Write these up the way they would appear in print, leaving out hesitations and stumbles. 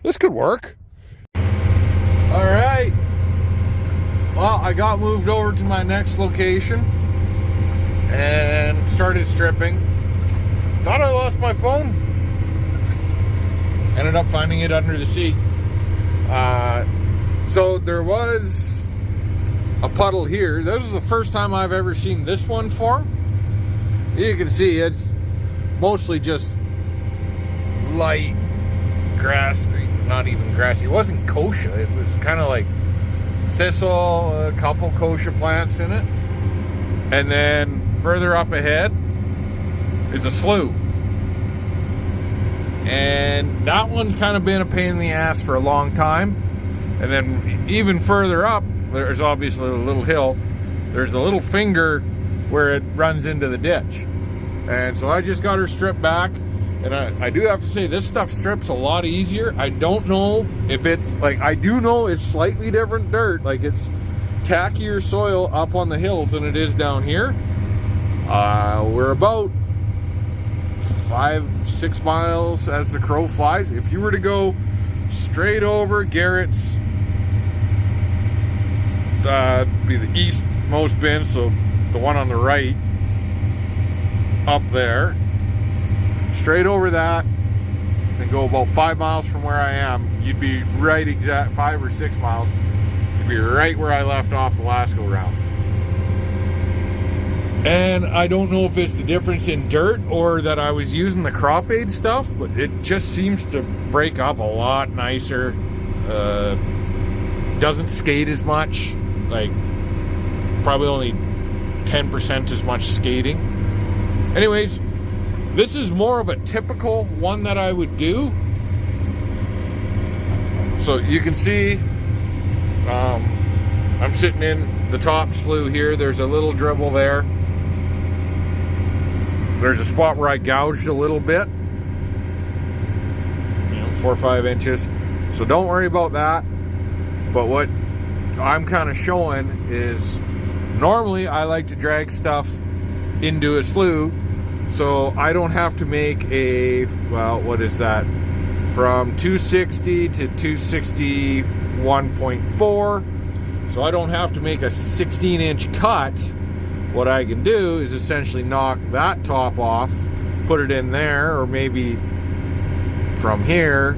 this could work. All right. Well, I got moved over to my next location and started stripping. Thought I lost my phone. Ended up finding it under the seat. So there was a puddle here. This is the first time I've ever seen this one form. You can see it's mostly just light grass, not even grassy. It wasn't kochia. It was kind of like thistle, a couple kochia plants in it. And then further up ahead is a slough. And that one's kind of been a pain in the ass for a long time. And then even further up, there's obviously a little hill. There's a little finger where it runs into the ditch. And so I just got her stripped back. And I do have to say, this stuff strips a lot easier. I don't know if it's, like, I do know it's slightly different dirt. Like, it's tackier soil up on the hills than it is down here. We're about 5-6 miles as the crow flies. If you were to go straight over Garrett's, be the eastmost bin, so the one on the right up there, straight over that and go about 5 miles from where I am, you'd be right, exact 5 or 6 miles, you'd be right where I left off the last go round. And I don't know if it's the difference in dirt or that I was using the crop aid stuff, but it just seems to break up a lot nicer. Doesn't skate as much, like probably only 10% as much skating. Anyways, this is more of a typical one that I would do. So you can see I'm sitting in the top slough here. There's a little dribble there. There's a spot where I gouged a little bit, 4 or 5 inches. So don't worry about that. But what I'm kind of showing is, normally I like to drag stuff into a slough so I don't have to make a, well, what is that? From 260 to 261.4. So I don't have to make a 16-inch cut. What I can do is essentially knock that top off, put it in there, or maybe from here,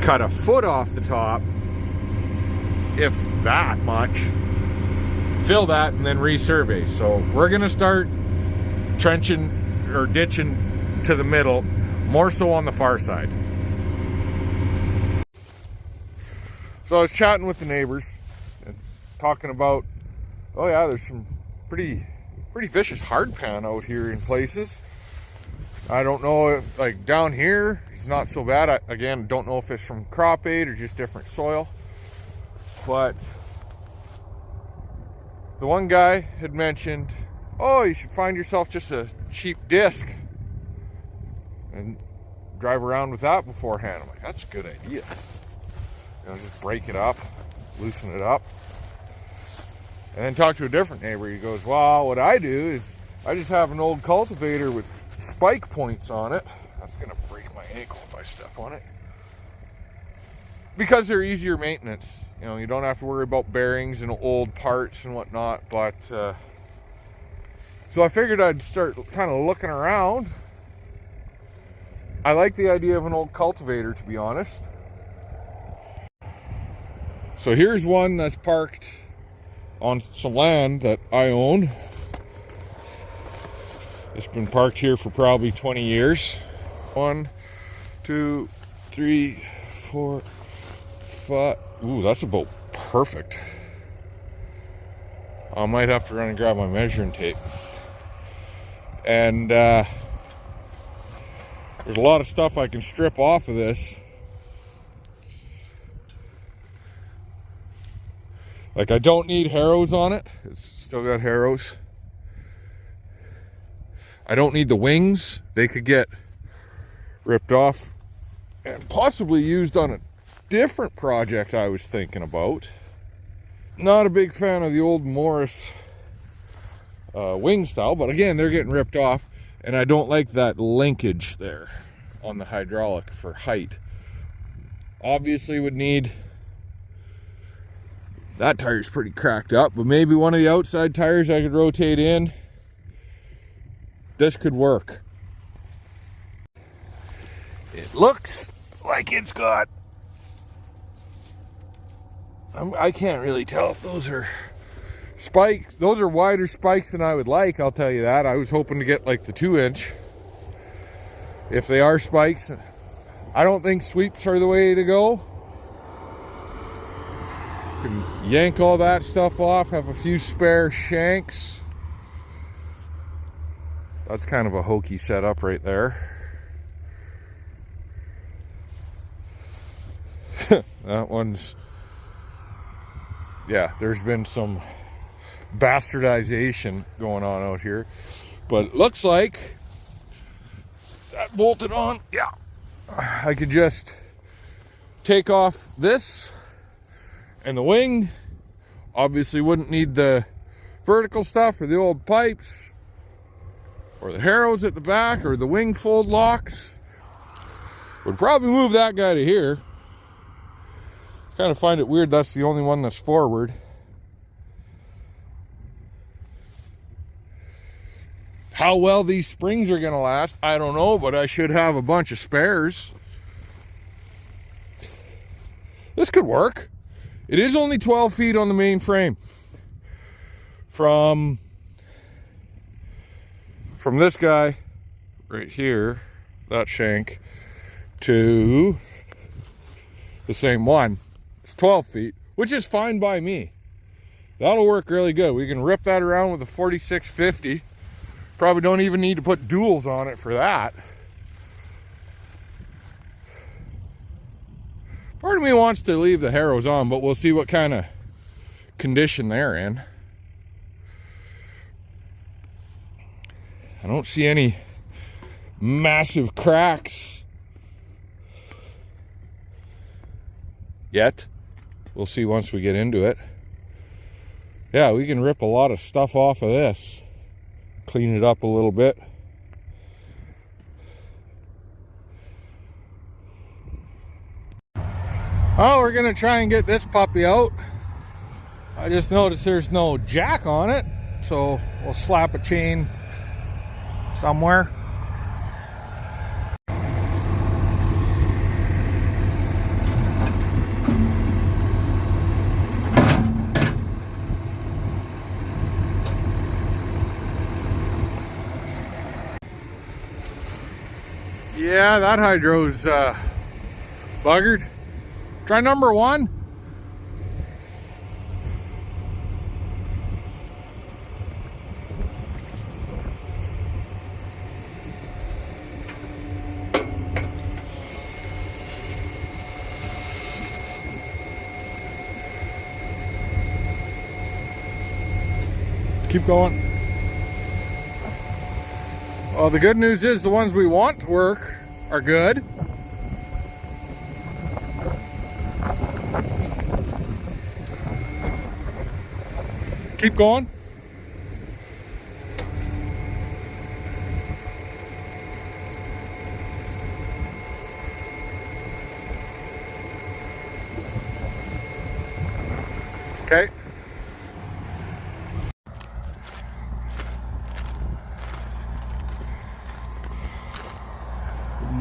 cut a foot off the top, if that much, fill that, and then resurvey. So we're gonna start trenching or ditching to the middle, more so on the far side. So I was chatting with the neighbors and talking about, oh yeah, there's some pretty vicious hardpan out here in places. I don't know if, like, down here it's not so bad. I, again, don't know if it's from crop aid or just different soil. But the one guy had mentioned, oh, you should find yourself just a cheap disc and drive around with that beforehand. I'm like, that's a good idea. Just break it up, loosen it up. And then talk to a different neighbor. He goes, well, what I do is I just have an old cultivator with spike points on it. That's gonna break my ankle if I step on it. Because they're easier maintenance. You don't have to worry about bearings and old parts and whatnot. But so I figured I'd start kind of looking around. I like the idea of an old cultivator, to be honest. So here's one that's parked on some land that I own. It's been parked here for probably 20 years. 1, 2, 3, 4, 5. Ooh, that's about perfect. I might have to run and grab my measuring tape. And there's a lot of stuff I can strip off of this. Like, I don't need harrows on it. It's still got harrows. I don't need the wings. They could get ripped off and possibly used on a different project I was thinking about. Not a big fan of the old Morris wing style, but again, they're getting ripped off, and I don't like that linkage there on the hydraulic for height. obviously would need, that tire's pretty cracked up, but maybe one of the outside tires I could rotate in. This could work. It looks like it's got, I can't really tell if those are spikes. Those are wider spikes than I would like, I'll tell you that. I was hoping to get like the 2-inch. If they are spikes, I don't think sweeps are the way to go. You can yank all that stuff off, have a few spare shanks. That's kind of a hokey setup right there. That one's, yeah, there's been some bastardization going on out here, but it looks like, is that bolted on? Yeah, I could just take off this and the wing. Obviously wouldn't need the vertical stuff or the old pipes or the harrows at the back or the wing fold locks. Would probably move that guy to here. Kind of find it weird that's the only one that's forward. How well these springs are going to last, I don't know, but I should have a bunch of spares. This could work. It is only 12 feet on the main frame. From this guy right here, that shank, to the same one. It's 12 feet, which is fine by me. That'll work really good. We can rip that around with a 4650. Probably don't even need to put duals on it for that. Part of me wants to leave the harrows on, but we'll see what kind of condition they're in. I don't see any massive cracks yet. We'll see once we get into it. Yeah, we can rip a lot of stuff off of this. Clean it up a little bit. Oh, we're gonna try and get this puppy out. I just noticed there's no jack on it, so we'll slap a chain somewhere. Yeah, that hydro's buggered. Try number 1. Keep going. Well, the good news is the ones we want to work are good. Keep going. Okay.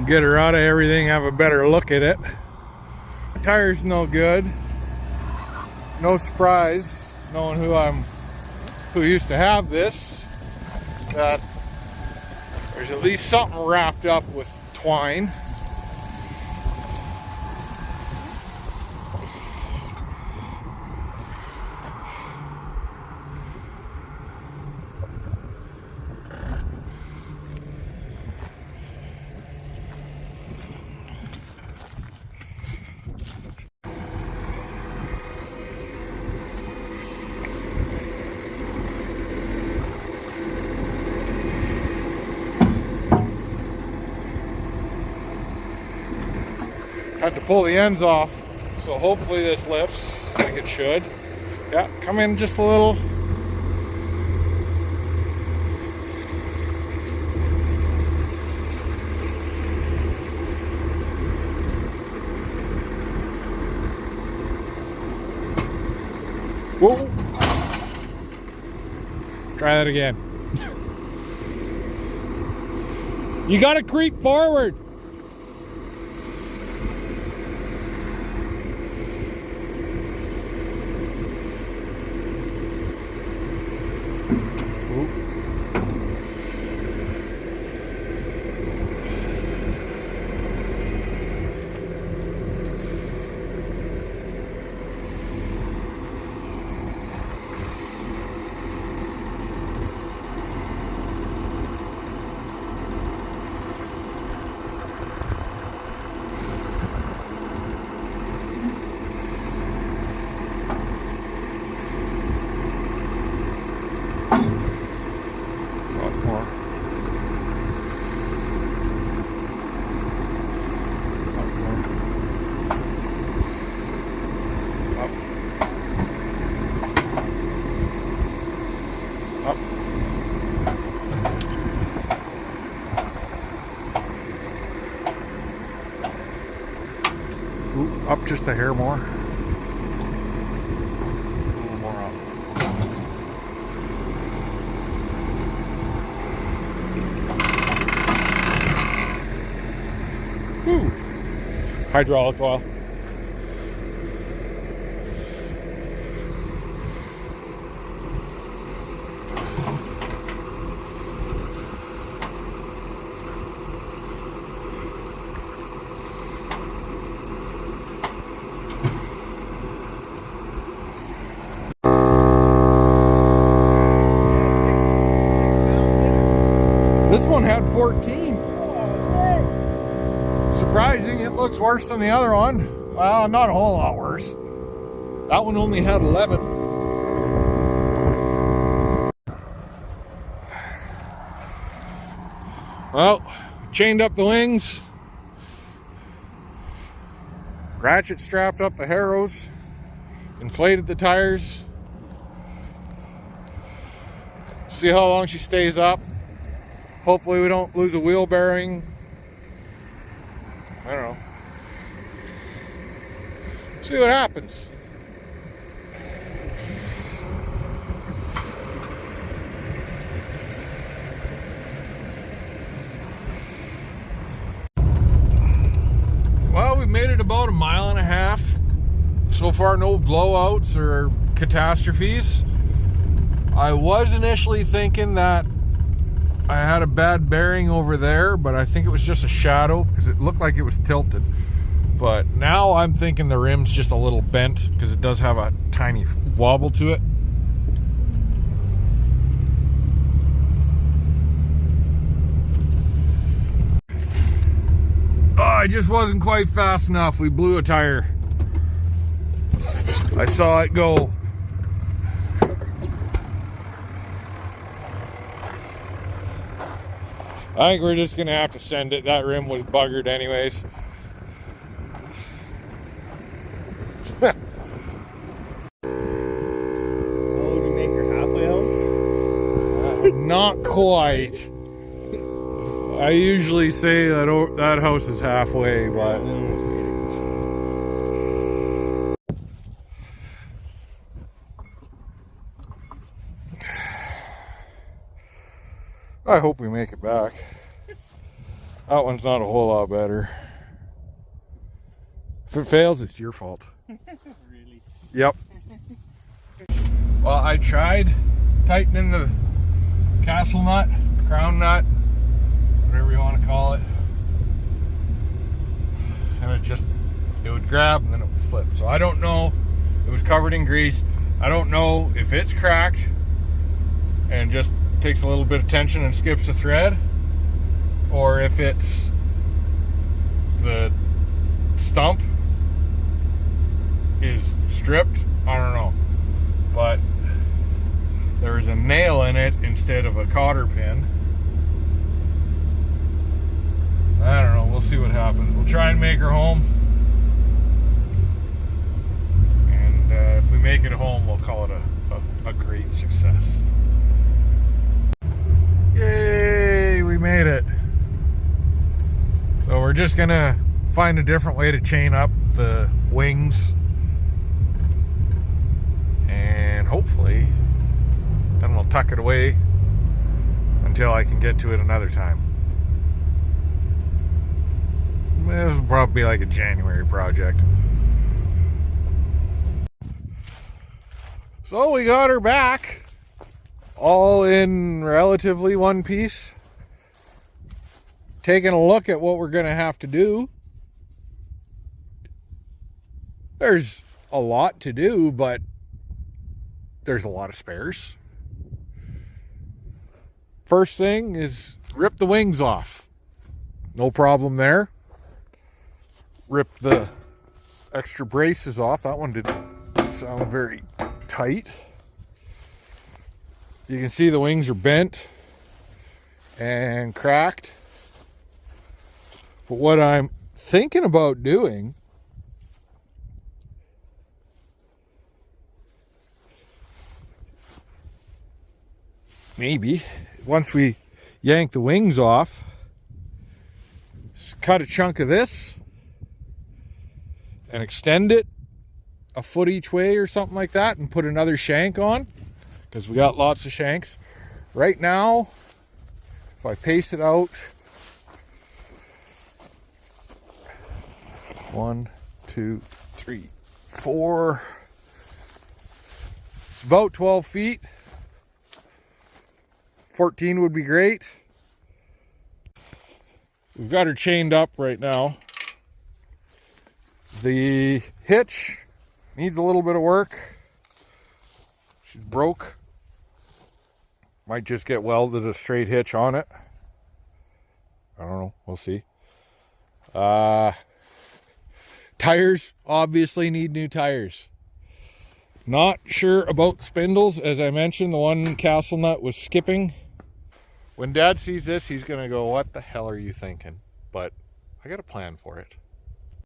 Get her out of everything, have a better look at it. The tire's no good. No surprise, knowing who used to have this, that there's at least something wrapped up with twine. Had to pull the ends off, so hopefully this lifts. I think it should. Yeah, come in just a little. Whoa. Try that again. You gotta creep forward. Up just a hair more. A little more up. Whew. Hydraulic oil. This one had 14. Surprising, it looks worse than the other one. Well, not a whole lot worse. That one only had 11. Well, chained up the wings. Ratchet strapped up the harrows. Inflated the tires. See how long she stays up. Hopefully we don't lose a wheel bearing. I don't know. See what happens. Well, we made it about a mile and a half. So far, no blowouts or catastrophes. I was initially thinking that I had a bad bearing over there, but I think it was just a shadow because it looked like it was tilted. But now I'm thinking the rim's just a little bent because it does have a tiny wobble to it. Oh, I just wasn't quite fast enough. We blew a tire. I saw it go. I think we're just gonna have to send it. That rim was buggered anyways. Oh, did you make your halfway house? Not quite. I usually say that that house is halfway, but I hope we make it back. That one's not a whole lot better. If it fails, it's your fault. Really? Yep. Well, I tried tightening the castle nut, crown nut, whatever you want to call it. And it would grab and then it would slip. So I don't know. It was covered in grease. I don't know if it's cracked and just takes a little bit of tension and skips the thread, or if it's the stump is stripped. I don't know, but there's a nail in it instead of a cotter pin. I don't know, we'll see what happens. We'll try and make her home, and if we make it home, we'll call it a great success. Yay, we made it. So we're just gonna find a different way to chain up the wings, and hopefully then we'll tuck it away until I can get to it another time. This will probably be like a January project. So we got her back, all in relatively one piece. Taking a look at what we're going to have to do. There's a lot to do, but there's a lot of spares. First thing is rip the wings off. No problem there. Rip the extra braces off. That one didn't sound very tight. You can see the wings are bent and cracked. But what I'm thinking about doing maybe once we yank the wings off, cut a chunk of this and extend it a foot each way or something like that and put another shank on, because we got lots of shanks. Right now, if I pace it out, 1, 2, 3, 4, it's about 12 feet. 14 would be great. We've got her chained up right now. The hitch needs a little bit of work. She's broke. Might just get welded a straight hitch on it. I don't know, we'll see. Tires obviously need new tires. Not sure about the spindles. As I mentioned, the one castle nut was skipping. When Dad sees this, he's gonna go, what the hell are you thinking? But I got a plan for it.